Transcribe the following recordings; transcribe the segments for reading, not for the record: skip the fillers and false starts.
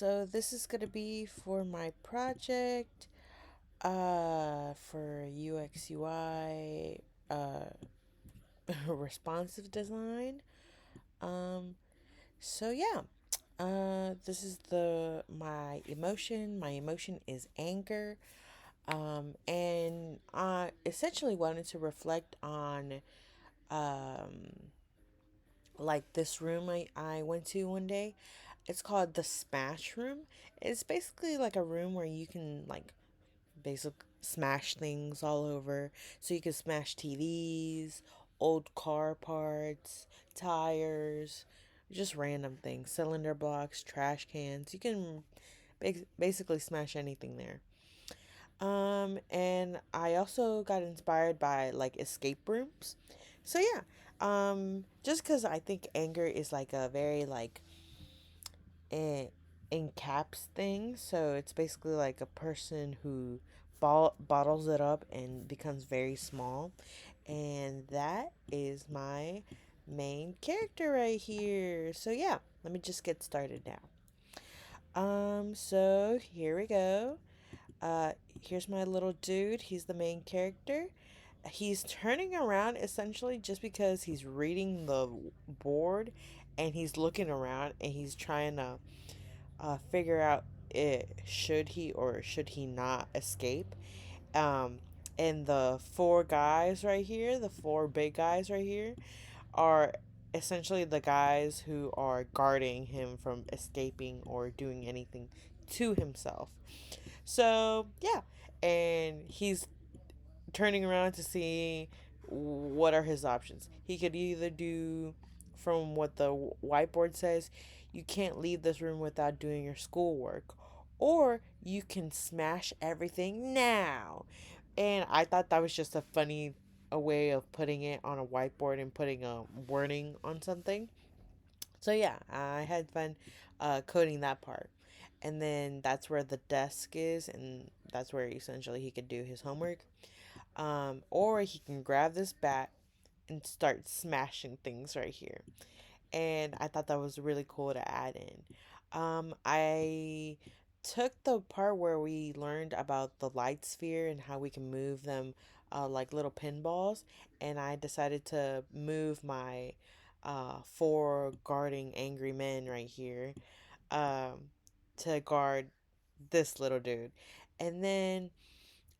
So this is gonna be for my project, for UX UI, responsive design. Um, so yeah, this is my emotion. My emotion is anger. And I essentially wanted to reflect on, um, like this room I went to one day. It's called the Smash Room. It's basically like a room where you can like basic smash things all over. So you can smash TVs, old car parts, tires, just random things, cylinder blocks, trash cans. You can basically smash anything there. And I also got inspired by like escape rooms. So yeah, just because I think anger is like a very like in caps thing. So it's basically like a person who bottles it up and becomes very small. And that is my main character right here. So yeah, let me just get started now. So here we go. Uh, Here's my little dude. He's the main character. He's turning around essentially just because he's reading the board and he's looking around and he's trying to figure out should he or should he not escape. Um, and the four guys right here, the four big guys right here, are essentially the guys who are guarding him from escaping or doing anything to himself. So, yeah. And he's turning around to see what are his options. He could either do, from what the whiteboard says, you can't leave this room without doing your schoolwork, or you can smash everything now. And I thought that was just a way of putting it on a whiteboard and putting a warning on something. So yeah, I had fun coding that part. And then that's where the desk is, and that's where essentially he could do his homework. Or he can grab this bat and start smashing things right here. And I thought that was really cool to add in. I took the part where we learned about the light sphere and how we can move them like little pinballs, and I decided to move my four guarding angry men right here um, to guard this little dude. And then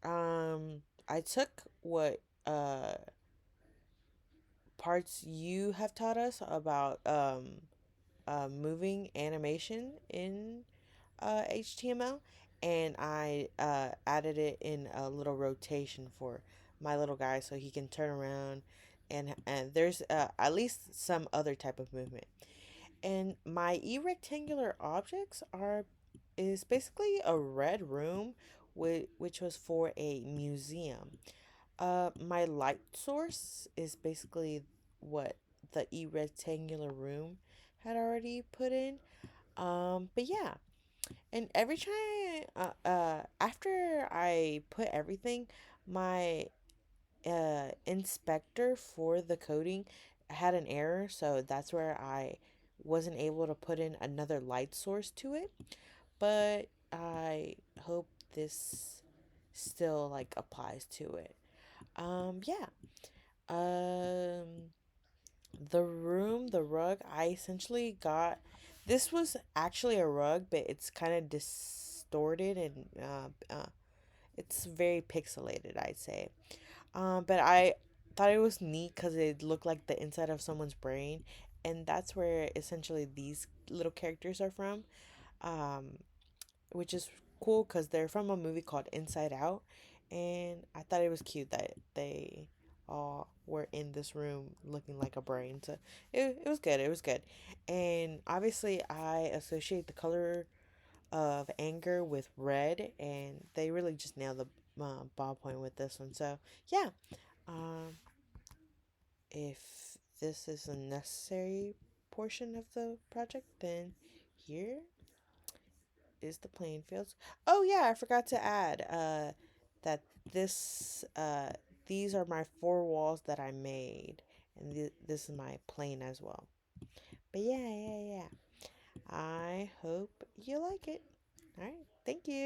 I took what parts you have taught us about moving animation in HTML, and I added it in a little rotation for my little guy so he can turn around, and there's at least some other type of movement. And my e-rectangular objects are is basically a red room which was for a museum. My light source is basically what the e-rectangular room had already put in. But yeah, and every time, after I put everything, my inspector for the coding had an error, so that's where I wasn't able to put in another light source to it. But I hope this still like applies to it. Yeah. Um, the room, the rug, I essentially got. This was actually a rug, but it's kind of distorted and it's very pixelated, I'd say. But I thought it was neat because it looked like the inside of someone's brain, and that's where essentially these little characters are from. Um, which is cool because they're from a movie called Inside Out, and I thought it was cute that they all were in this room looking like a brain. So it was good. It was good, and obviously I associate the color of anger with red, and they really just nailed the ballpoint with this one. So yeah, um, if this is a necessary portion of the project, then here is the playing fields. Oh yeah, I forgot to add that this these are my four walls that I made, and this is my plane as well. But yeah, yeah, yeah. I hope you like it. All right. Thank you.